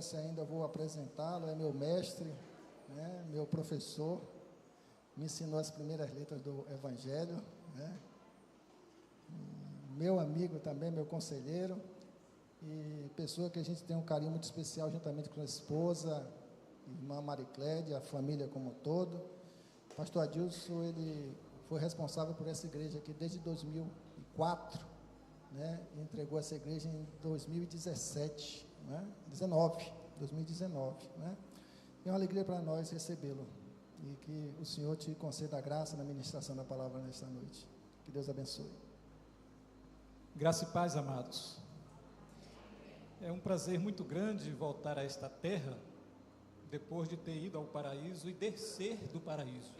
Se ainda vou apresentá-lo, é meu mestre, né, meu professor, me ensinou as primeiras letras do Evangelho, né, meu amigo também, meu conselheiro, e pessoa que a gente tem um carinho muito especial juntamente com a esposa, irmã Mariclédia, a família como um todo. Pastor Adilson, ele foi responsável por essa igreja aqui desde 2004, né, e entregou essa igreja em 2017, né, 2019, né? É uma alegria para nós recebê-lo e que o Senhor te conceda a graça na ministração da palavra nesta noite. Que Deus abençoe. Graça e paz, amados. É um prazer muito grande voltar a esta terra depois de ter ido ao paraíso e descer do paraíso.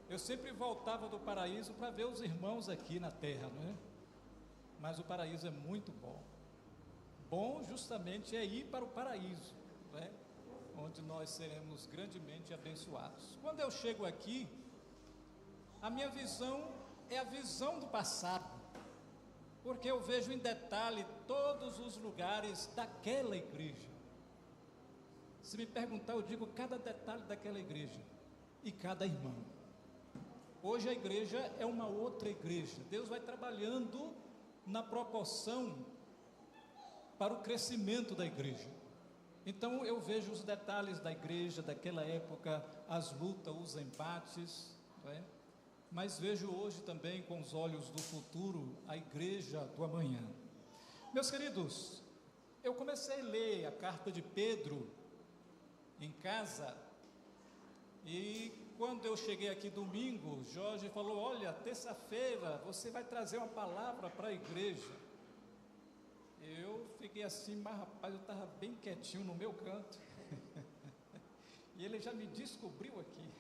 Eu sempre voltava do paraíso para ver os irmãos aqui na terra, né? Mas o paraíso é muito bom. Bom justamente é ir para o paraíso, né? Onde nós seremos grandemente abençoados. Quando eu chego aqui, a minha visão é a visão do passado, porque eu vejo em detalhe todos os lugares daquela igreja. Se me perguntar, eu digo cada detalhe daquela igreja e cada irmão. Hoje a igreja é uma outra igreja. Deus vai trabalhando na proporção para o crescimento da igreja. Então eu vejo os detalhes da igreja daquela época, as lutas, os empates, não é? Mas vejo hoje também com os olhos do futuro a igreja do amanhã. Meus queridos, eu comecei a ler a carta de Pedro em casa, e quando eu cheguei aqui domingo, Jorge falou: olha, terça-feira você vai trazer uma palavra para a igreja. Eu fiquei assim, mas rapaz, eu estava bem quietinho no meu canto, e ele já me descobriu aqui.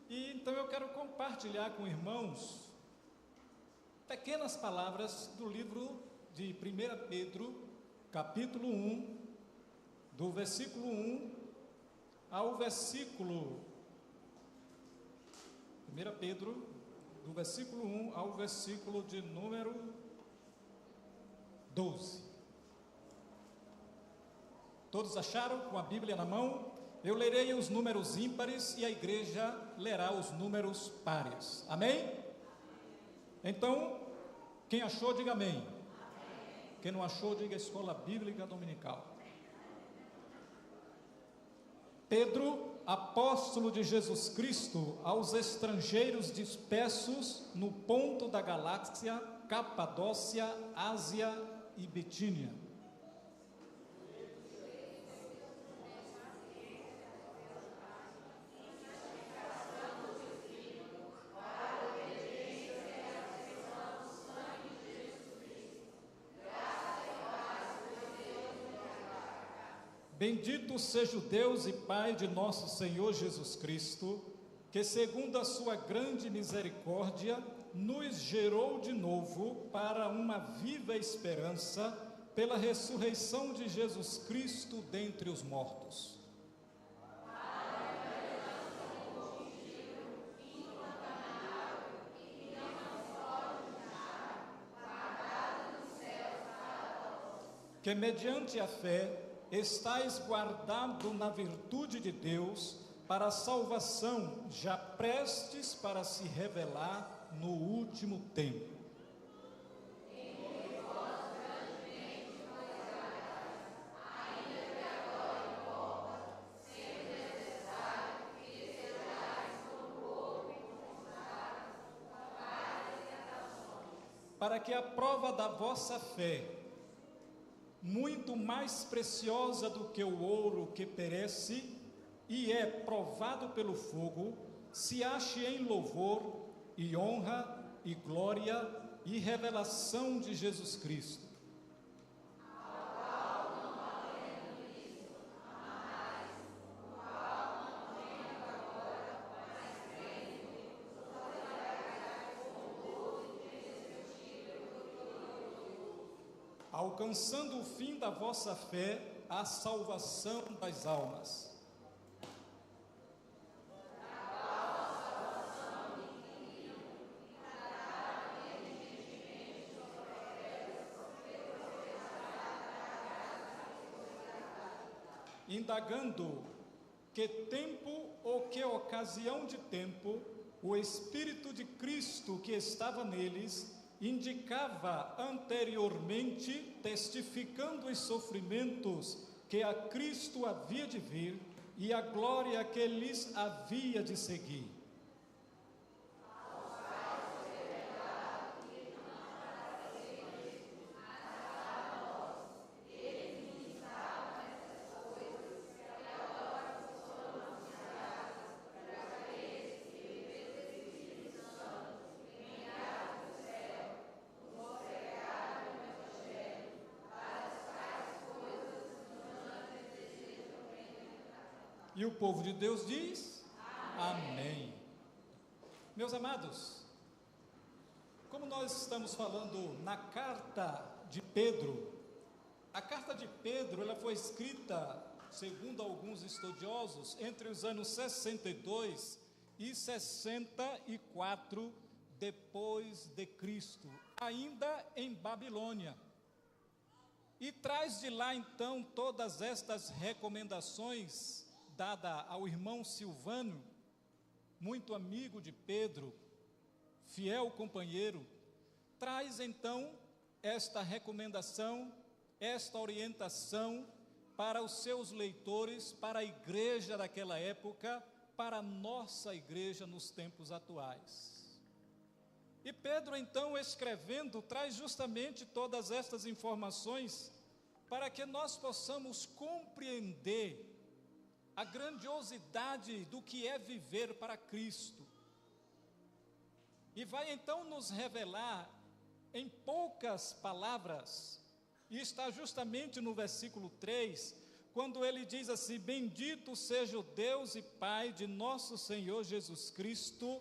E então eu quero compartilhar com irmãos pequenas palavras do livro de 1 Pedro, capítulo 1, do versículo 1 ao versículo 1 Pedro, do versículo 1 ao versículo de número 12. Todos acharam com a Bíblia na mão? Eu lerei os números ímpares e a igreja lerá os números pares. Amém? Então, quem achou, diga amém. Quem não achou, diga Escola Bíblica Dominical. Pedro, apóstolo de Jesus Cristo, aos estrangeiros dispersos no ponto da galáxia, Capadócia, Ásia e Bitínia. Bendito seja o Deus e Pai de nosso Senhor Jesus Cristo, que segundo a sua grande misericórdia, nos gerou de novo para uma viva esperança pela ressurreição de Jesus Cristo dentre os mortos. Que mediante a fé estais guardado na virtude de Deus para a salvação, já prestes para se revelar no último tempo. Para que a prova da vossa fé, muito mais preciosa do que o ouro que perece e é provado pelo fogo, se ache em louvor e honra e glória e revelação de Jesus Cristo. Alcançando o fim da vossa fé, a salvação das almas. indagando que tempo ou que ocasião de tempo o Espírito de Cristo que estava neles indicava anteriormente, testificando os sofrimentos que a Cristo havia de vir e a glória que lhes havia de seguir. E o povo de Deus diz: Amém. Meus amados, como nós estamos falando na carta de Pedro, a carta de Pedro ela foi escrita, segundo alguns estudiosos, entre os anos 62 e 64 depois de Cristo, ainda em Babilônia. E traz de lá então todas estas recomendações dada ao irmão Silvano, muito amigo de Pedro, fiel companheiro, traz então esta recomendação, esta orientação para os seus leitores, para a igreja daquela época, para a nossa igreja nos tempos atuais. E Pedro então, escrevendo, traz justamente todas estas informações para que nós possamos compreender a grandiosidade do que é viver para Cristo. E vai então nos revelar em poucas palavras, e está justamente no versículo 3, quando ele diz assim: bendito seja o Deus e Pai de nosso Senhor Jesus Cristo,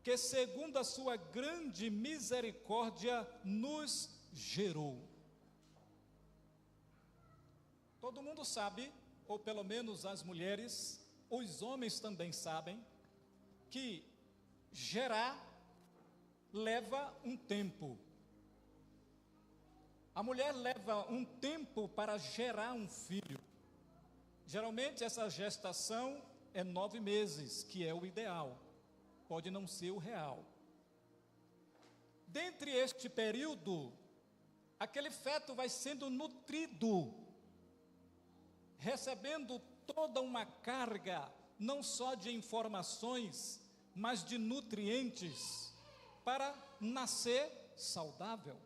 que segundo a sua grande misericórdia nos gerou. Todo mundo sabe, ou pelo menos as mulheres, os homens também sabem, que gerar leva um tempo. A mulher leva um tempo para gerar um filho. Geralmente essa gestação é 9 meses, que é o ideal, pode não ser o real. Dentre este período, aquele feto vai sendo nutrido, recebendo toda uma carga, não só de informações, mas de nutrientes, para nascer saudável,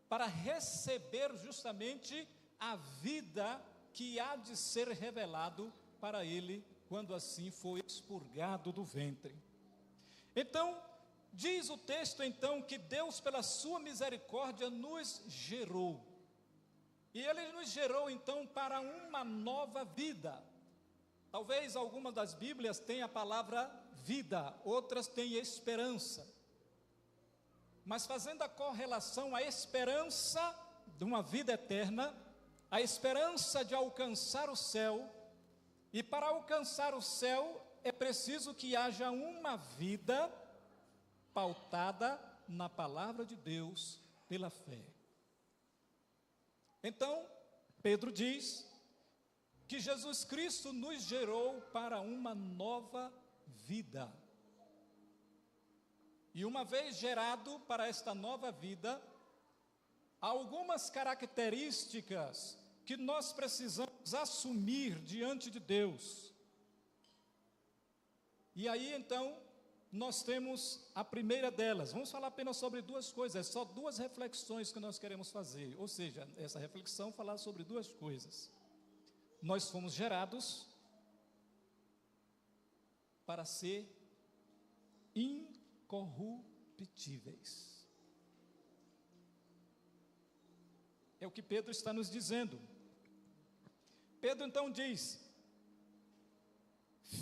para receber justamente a vida que há de ser revelado para ele, quando assim for expurgado do ventre. Então, diz o texto então, que Deus pela sua misericórdia nos gerou. E Ele nos gerou então para uma nova vida. Talvez algumas das Bíblias tenham a palavra vida, outras têm esperança. Mas fazendo a correlação, a esperança de uma vida eterna, a esperança de alcançar o céu, e para alcançar o céu é preciso que haja uma vida pautada na palavra de Deus pela fé. Então, Pedro diz que Jesus Cristo nos gerou para uma nova vida. E uma vez gerado para esta nova vida, há algumas características que nós precisamos assumir diante de Deus. E aí então, nós temos a primeira delas. Vamos falar apenas sobre 2 coisas, é só 2 reflexões que nós queremos fazer. Ou seja, essa reflexão falar sobre 2 coisas. Nós fomos gerados para ser incorruptíveis. É o que Pedro está nos dizendo. Pedro então diz: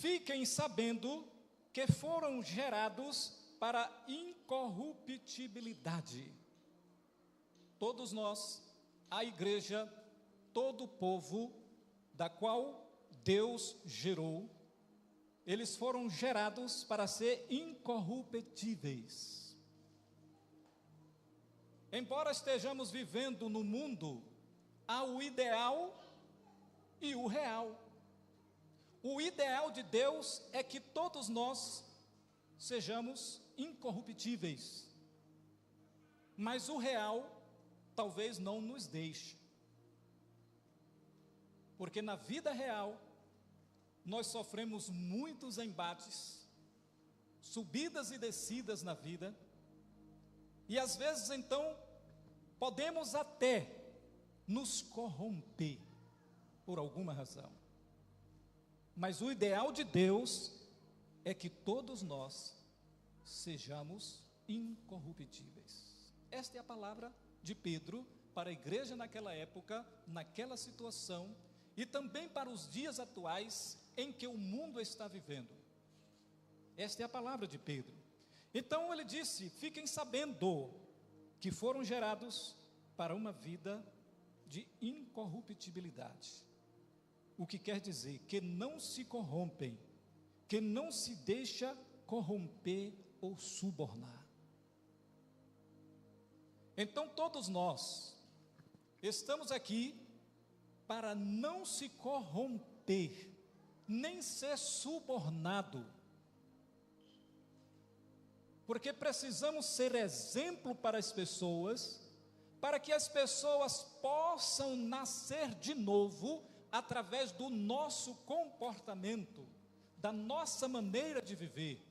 fiquem sabendo que foram gerados para incorruptibilidade. Todos nós, a igreja, todo o povo da qual Deus gerou, eles foram gerados para ser incorruptíveis. Embora estejamos vivendo no mundo, há o ideal e o real. O ideal de Deus é que todos nós sejamos incorruptíveis, mas o real talvez não nos deixe, porque na vida real nós sofremos muitos embates, subidas e descidas na vida, e às vezes então podemos até nos corromper por alguma razão, mas o ideal de Deus é que todos nós sejamos incorruptíveis. Esta é a palavra de Pedro para a igreja naquela época, naquela situação, e também para os dias atuais em que o mundo está vivendo. Esta é a palavra de Pedro. Então ele disse: fiquem sabendo que foram gerados para uma vida de incorruptibilidade. O que quer dizer que não se corrompem, que não se deixa corromper ou subornar. Então todos nós estamos aqui para não se corromper, nem ser subornado, porque precisamos ser exemplo para as pessoas, para que as pessoas possam nascer de novo através do nosso comportamento, da nossa maneira de viver,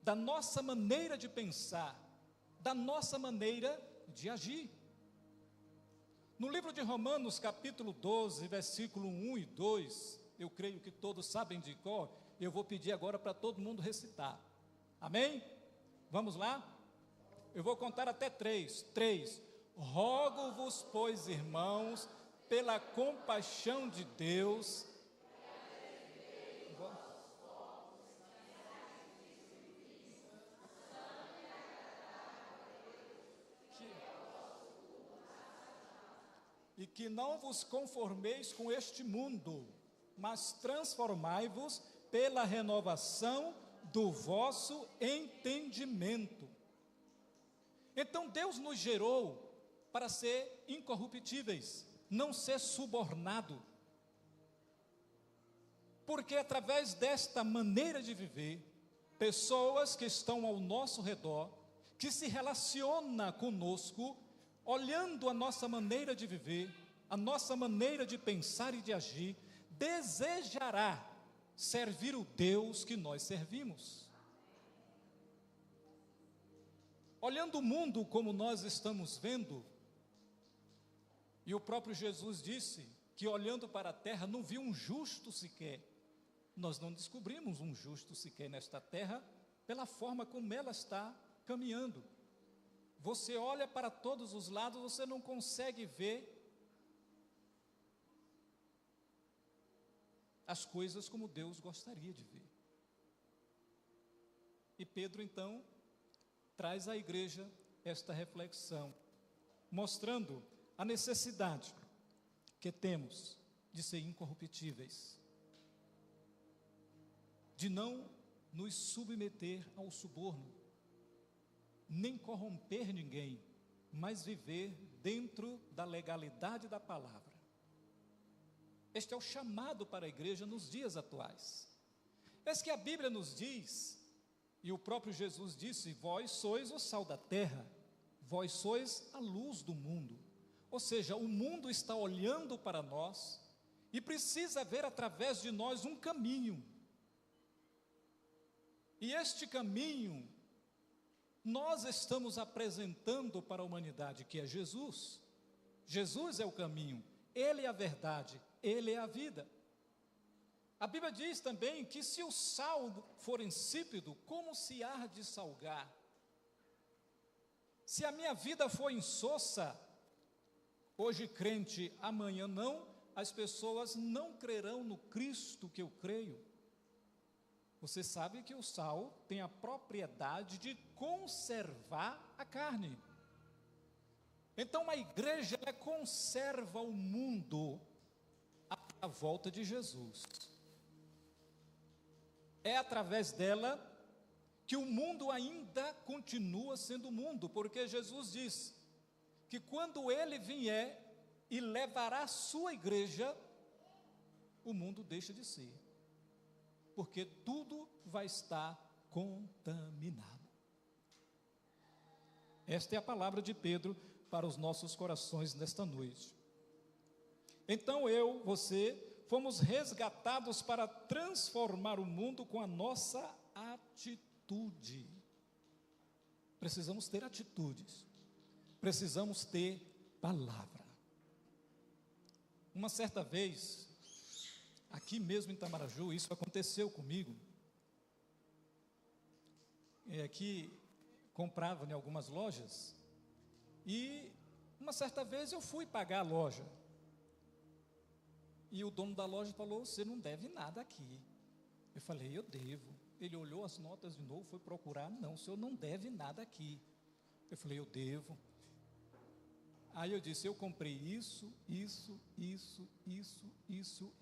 da nossa maneira de pensar, da nossa maneira de agir. No livro de Romanos, capítulo 12, versículo 1 e 2, eu creio que todos sabem de cor, eu vou pedir agora para todo mundo recitar. Amém? Vamos lá? Eu vou contar até 3. 3. Rogo-vos, pois, irmãos, pela compaixão de Deus, e que não vos conformeis com este mundo, mas transformai-vos pela renovação do vosso entendimento. Então Deus nos gerou para ser incorruptíveis, não ser subornado, porque através desta maneira de viver, pessoas que estão ao nosso redor, que se relacionam conosco, olhando a nossa maneira de viver, a nossa maneira de pensar e de agir, desejará servir o Deus que nós servimos. Olhando o mundo como nós estamos vendo, e o próprio Jesus disse que olhando para a terra não viu um justo sequer. Nós não descobrimos um justo sequer nesta terra pela forma como ela está caminhando. Você olha para todos os lados, você não consegue ver as coisas como Deus gostaria de ver. E Pedro então traz à igreja esta reflexão, mostrando a necessidade que temos de ser incorruptíveis, de não nos submeter ao suborno, nem corromper ninguém, mas viver dentro da legalidade da palavra. Este é o chamado para a igreja nos dias atuais. Eis que a Bíblia nos diz, e o próprio Jesus disse: vós sois o sal da terra, vós sois a luz do mundo. Ou seja, o mundo está olhando para nós e precisa ver através de nós um caminho. E este caminho nós estamos apresentando para a humanidade, que é Jesus. Jesus é o caminho, Ele é a verdade, Ele é a vida. A Bíblia diz também que se o sal for insípido, como se há de salgar? Se a minha vida for insossa, hoje crente, amanhã não, as pessoas não crerão no Cristo que eu creio. Você sabe que o sal tem a propriedade de conservar a carne. Então a igreja conserva o mundo à volta de Jesus. É através dela que o mundo ainda continua sendo mundo, porque Jesus diz que quando Ele vier e levará a sua igreja, o mundo deixa de ser. porque tudo vai estar contaminado. Esta é a palavra de Pedro para os nossos corações nesta noite. Então você, fomos resgatados para transformar o mundo com a nossa atitude. Precisamos ter atitudes, precisamos ter palavra. Uma certa vez, aqui mesmo em Itamaraju, isso aconteceu comigo. Aqui comprava em algumas lojas, e uma certa vez eu fui pagar a loja, e o dono da loja falou: você não deve nada aqui. Eu falei: eu devo. Ele olhou as notas de novo, foi procurar: não, o senhor não deve nada aqui. Eu falei: eu devo. Aí eu disse: eu comprei isso,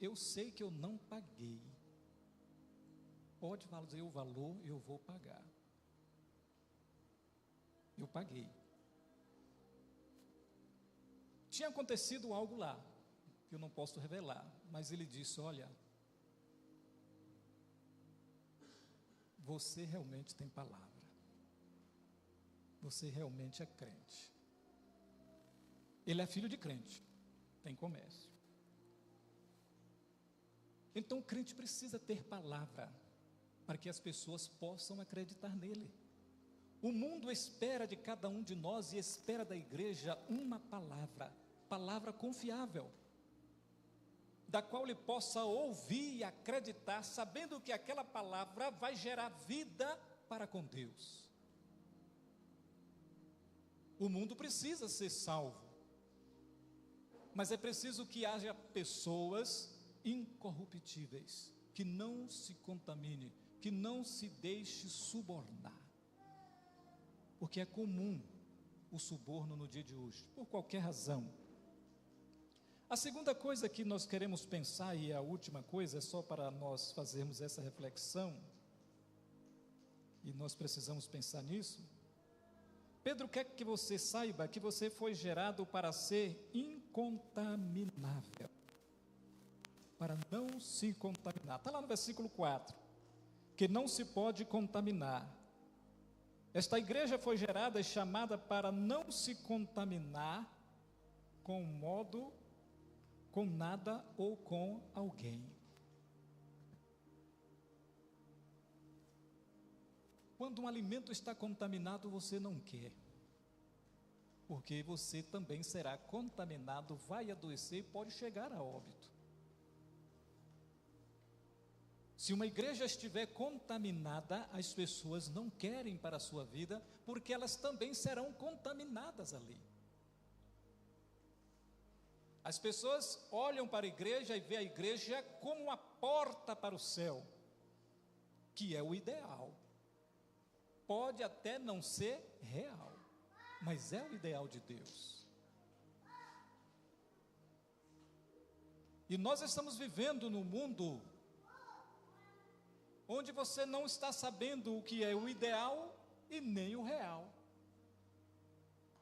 eu sei que eu não paguei. Pode fazer o valor, eu vou pagar. Eu paguei. Tinha acontecido algo lá, que eu não posso revelar, mas ele disse: olha, você realmente tem palavra, você realmente é crente. Ele é filho de crente, tem comércio. Então o crente precisa ter palavra, para que as pessoas possam acreditar nele. O mundo espera de cada um de nós, e espera da igreja, uma palavra confiável, da qual ele possa ouvir e acreditar, sabendo que aquela palavra vai gerar vida para com Deus. O mundo precisa ser salvo, mas é preciso que haja pessoas incorruptíveis, que não se contamine, que não se deixe subornar, porque é comum o suborno no dia de hoje, por qualquer razão. A segunda coisa que nós queremos pensar, e a última coisa, é só para nós fazermos essa reflexão, e nós precisamos pensar nisso. Pedro quer que você saiba que você foi gerado para ser incontaminável, para não se contaminar. Está lá no versículo 4, que não se pode contaminar. Esta igreja foi gerada e chamada para não se contaminar com nada ou com alguém. Quando um alimento está contaminado, você não quer, porque você também será contaminado, vai adoecer e pode chegar a óbito. Se uma igreja estiver contaminada, as pessoas não querem para a sua vida, porque elas também serão contaminadas ali. As pessoas olham para a igreja e vê a igreja como uma porta para o céu, que é o ideal. Pode até não ser real, mas é o ideal de Deus. E nós estamos vivendo num mundo onde você não está sabendo o que é o ideal e nem o real,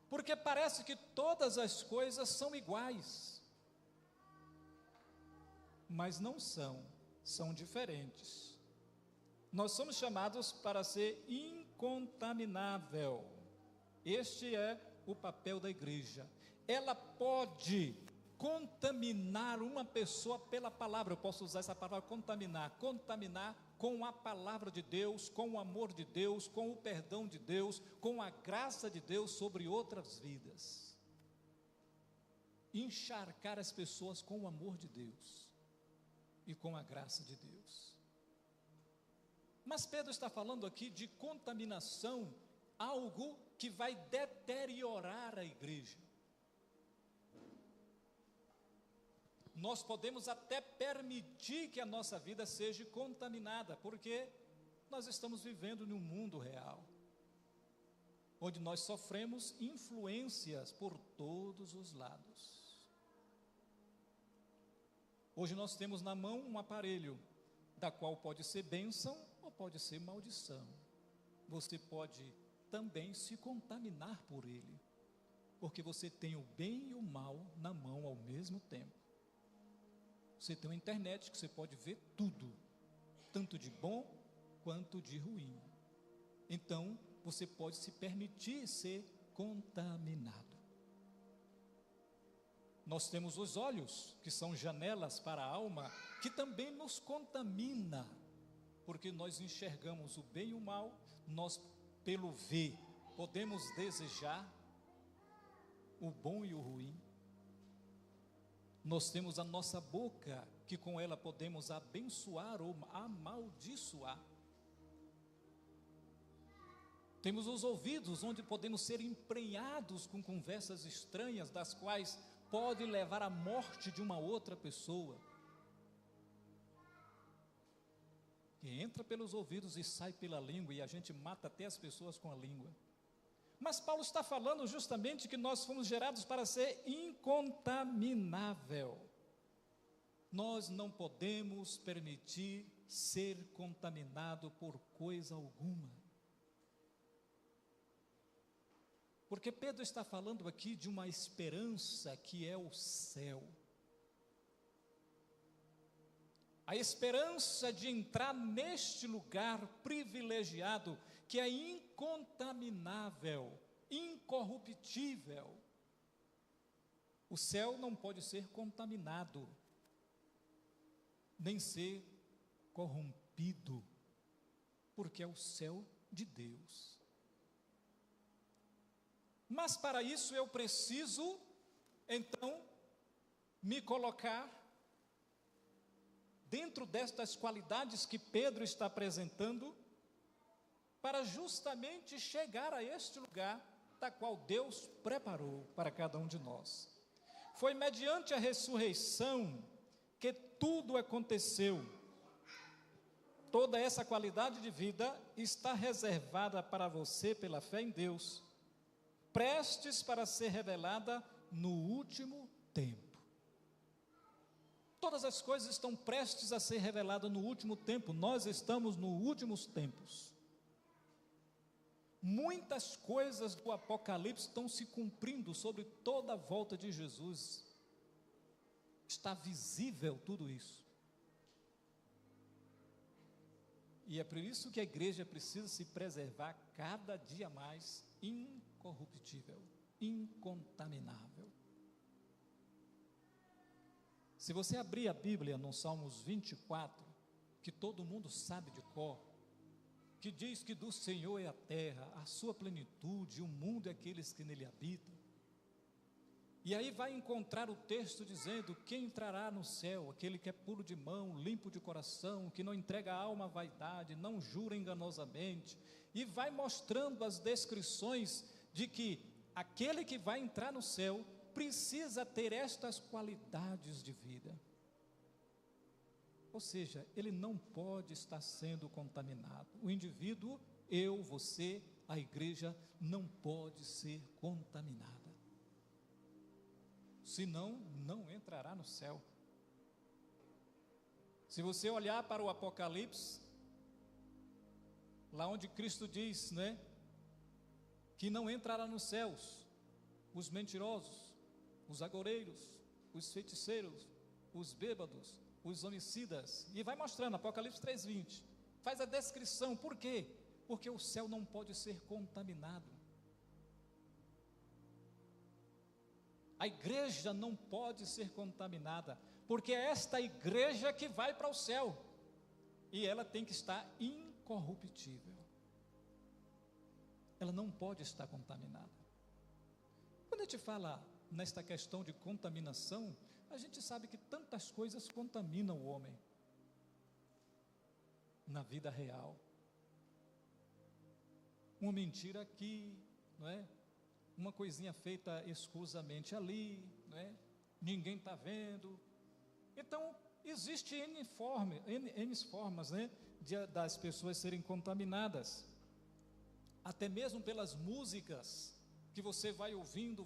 porque parece que todas as coisas são iguais, mas não são, são diferentes. Nós somos chamados para ser incontaminável. Este é o papel da igreja. Ela pode contaminar uma pessoa pela palavra. Eu posso usar essa palavra contaminar com a palavra de Deus, com o amor de Deus, com o perdão de Deus, com a graça de Deus sobre outras vidas. Encharcar as pessoas com o amor de Deus e com a graça de Deus. Mas Pedro está falando aqui de contaminação, algo que vai deteriorar a igreja. Nós podemos até permitir que a nossa vida seja contaminada, porque nós estamos vivendo num mundo real, onde nós sofremos influências por todos os lados. Hoje nós temos na mão um aparelho, da qual pode ser bênção ou pode ser maldição. Você pode também se contaminar por ele, porque você tem o bem e o mal na mão ao mesmo tempo. Você tem uma internet que você pode ver tudo, tanto de bom quanto de ruim. Então, você pode se permitir ser contaminado. Nós temos os olhos, que são janelas para a alma, que também nos contamina, porque nós enxergamos o bem e o mal, nós, pelo ver, podemos desejar o bom e o ruim. Nós temos a nossa boca, que com ela podemos abençoar ou amaldiçoar. Temos os ouvidos, onde podemos ser emprenhados com conversas estranhas, das quais pode levar à morte de uma outra pessoa, que entra pelos ouvidos e sai pela língua, e a gente mata até as pessoas com a língua. Mas Paulo está falando justamente que nós fomos gerados para ser incontaminável. Nós não podemos permitir ser contaminado por coisa alguma. Porque Pedro está falando aqui de uma esperança que é o céu. A esperança de entrar neste lugar privilegiado, que é incontaminável, incorruptível. O céu não pode ser contaminado, nem ser corrompido, porque é o céu de Deus. Mas para isso eu preciso, então, me colocar dentro destas qualidades que Pedro está apresentando, para justamente chegar a este lugar, da qual Deus preparou para cada um de nós. Foi mediante a ressurreição que tudo aconteceu. Toda essa qualidade de vida está reservada para você pela fé em Deus, prestes para ser revelada no último tempo. Todas as coisas estão prestes a ser reveladas no último tempo. Nós estamos nos últimos tempos. Muitas coisas do Apocalipse estão se cumprindo sobre toda a volta de Jesus. Está visível tudo isso. E é por isso que a igreja precisa se preservar cada dia mais incorruptível, incontaminável. Se você abrir a Bíblia no Salmos 24, que todo mundo sabe de cor, que diz que do Senhor é a terra, a sua plenitude, o mundo e aqueles que nele habitam. E aí vai encontrar o texto dizendo: quem entrará no céu? Aquele que é puro de mão, limpo de coração, que não entrega a alma à vaidade, não jura enganosamente. E vai mostrando as descrições de que aquele que vai entrar no céu precisa ter estas qualidades de vida. Ou seja, ele não pode estar sendo contaminado. O indivíduo, eu, você, a igreja, não pode ser contaminada. Senão, não entrará no céu. Se você olhar para o Apocalipse, lá onde Cristo diz, que não entrará nos céus os mentirosos, os agoreiros, os feiticeiros, os bêbados, os homicidas, e vai mostrando, Apocalipse 3:20, faz a descrição. Por quê? Porque o céu não pode ser contaminado. A igreja não pode ser contaminada, porque é esta igreja que vai para o céu, e ela tem que estar incorruptível. Ela não pode estar contaminada. Quando a gente fala nesta questão de contaminação, a gente sabe que tantas coisas contaminam o homem na vida real. Uma mentira aqui, uma coisinha feita escusamente ali, ninguém está vendo. Então, existe N formas, das pessoas serem contaminadas, até mesmo pelas músicas, que você vai ouvindo,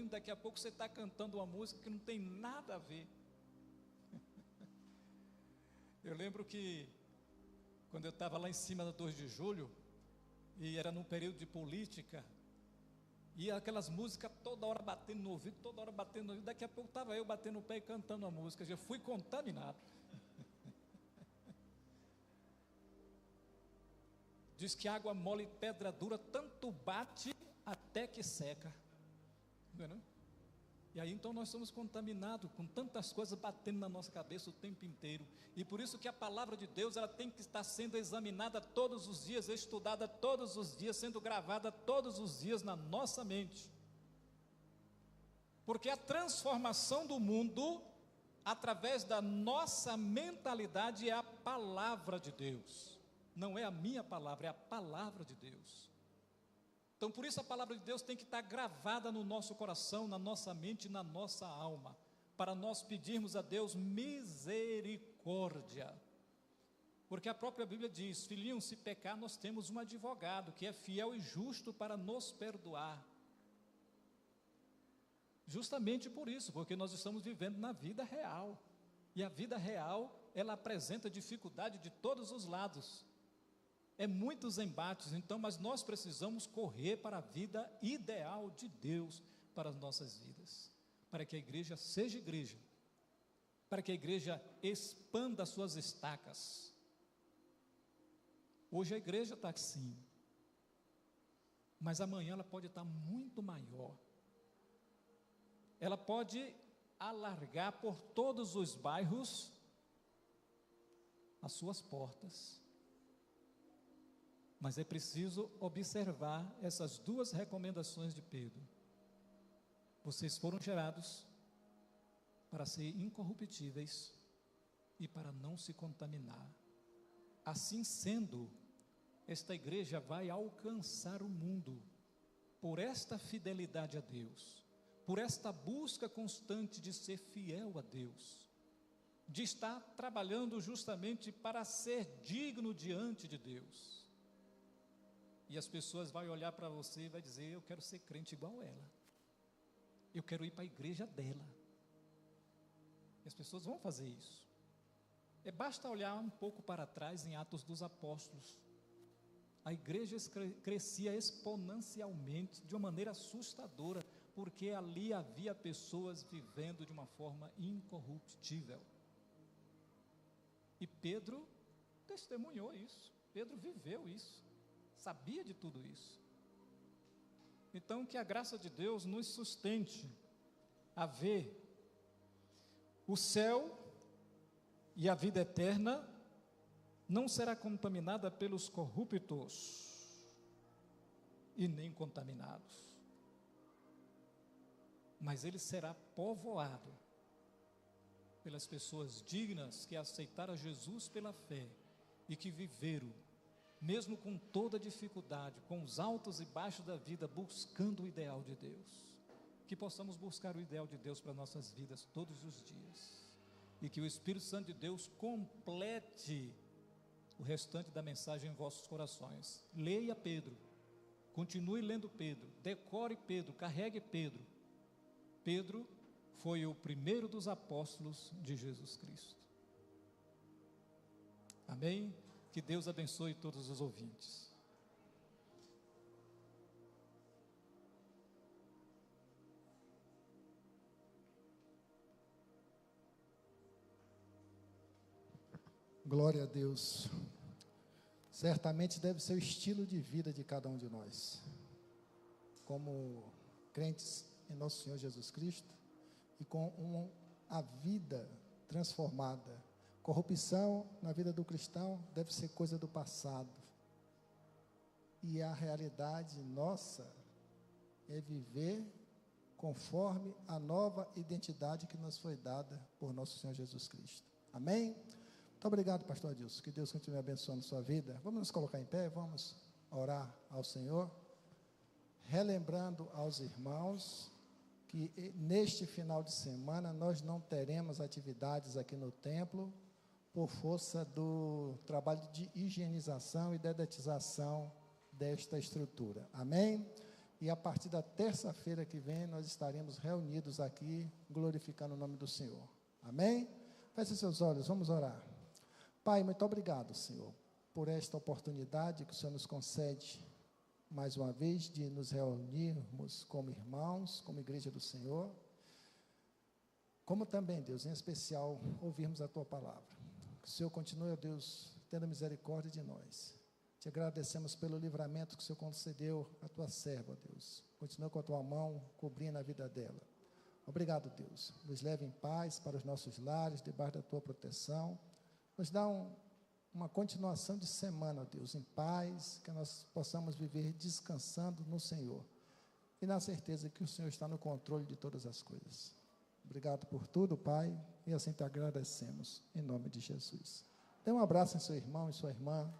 daqui a pouco você está cantando uma música que não tem nada a ver. Eu lembro que, quando eu estava lá em cima da 2 de julho, e era num período de política, e aquelas músicas toda hora batendo no ouvido, daqui a pouco estava eu batendo o pé e cantando a música, já fui contaminado. Diz que água mole e pedra dura tanto bate até que seca. Não é, não? E aí então nós somos contaminados com tantas coisas batendo na nossa cabeça o tempo inteiro. E por isso que a palavra de Deus, ela tem que estar sendo examinada todos os dias, estudada todos os dias, sendo gravada todos os dias na nossa mente. Porque a transformação do mundo, através da nossa mentalidade, é a palavra de Deus. Não é a minha palavra, é a palavra de Deus. Então, por isso a palavra de Deus tem que estar gravada no nosso coração, na nossa mente e na nossa alma, para nós pedirmos a Deus misericórdia. Porque a própria Bíblia diz: filhinho, se pecar, nós temos um advogado que é fiel e justo para nos perdoar. Justamente por isso, porque nós estamos vivendo na vida real. E a vida real, ela apresenta dificuldade de todos os lados. É muitos embates, então, mas nós precisamos correr para a vida ideal de Deus para as nossas vidas, para que a igreja seja igreja, para que a igreja expanda suas estacas. Hoje a igreja está assim, mas amanhã ela pode estar muito maior. Ela pode alargar por todos os bairros as suas portas. Mas é preciso observar essas duas recomendações de Pedro. Vocês foram gerados para ser incorruptíveis e para não se contaminar. Assim sendo, esta igreja vai alcançar o mundo por esta fidelidade a Deus, por esta busca constante de ser fiel a Deus, de estar trabalhando justamente para ser digno diante de Deus. E as pessoas vão olhar para você e vai dizer: eu quero ser crente igual ela, eu quero ir para a igreja dela. E as pessoas vão fazer isso. Basta olhar um pouco para trás em Atos dos Apóstolos. A igreja crescia exponencialmente, de uma maneira assustadora, porque ali havia pessoas vivendo de uma forma incorruptível. E Pedro testemunhou isso, Pedro viveu isso, sabia de tudo isso. Então, que a graça de Deus nos sustente a ver o céu e a vida eterna não será contaminada pelos corruptos e nem contaminados, mas ele será povoado pelas pessoas dignas que aceitaram Jesus pela fé e que viveram, mesmo com toda dificuldade, com os altos e baixos da vida, buscando o ideal de Deus. Que possamos buscar o ideal de Deus para nossas vidas todos os dias, e que o Espírito Santo de Deus complete o restante da mensagem em vossos corações. Leia Pedro, continue lendo Pedro, decore Pedro, carregue Pedro. Pedro foi o primeiro dos apóstolos de Jesus Cristo. Amém? Que Deus abençoe todos os ouvintes. Glória a Deus. Certamente deve ser o estilo de vida de cada um de nós, como crentes em nosso Senhor Jesus Cristo, e com a vida transformada. Corrupção na vida do cristão deve ser coisa do passado, e a realidade nossa é viver conforme a nova identidade que nos foi dada por nosso Senhor Jesus Cristo. Amém? Muito obrigado, pastor Adilson, que Deus continue abençoando a sua vida. Vamos nos colocar em pé, vamos orar ao Senhor, relembrando aos irmãos que neste final de semana nós não teremos atividades aqui no templo, por força do trabalho de higienização e dedetização desta estrutura. Amém? E a partir da terça-feira que vem, nós estaremos reunidos aqui, glorificando o nome do Senhor. Amém? Feche seus olhos, vamos orar. Pai, muito obrigado, Senhor, por esta oportunidade que o Senhor nos concede, mais uma vez, de nos reunirmos como irmãos, como igreja do Senhor, como também, Deus, em especial, ouvirmos a Tua palavra. Que o Senhor continue, ó Deus, tendo misericórdia de nós. Te agradecemos pelo livramento que o Senhor concedeu à tua serva, Deus. Continua com a tua mão cobrindo a vida dela. Obrigado, Deus. Nos leve em paz para os nossos lares, debaixo da tua proteção. Nos dá uma continuação de semana, Deus, em paz, que nós possamos viver descansando no Senhor. E na certeza que o Senhor está no controle de todas as coisas. Obrigado por tudo, Pai, e assim te agradecemos, em nome de Jesus. Dê um abraço em seu irmão e sua irmã.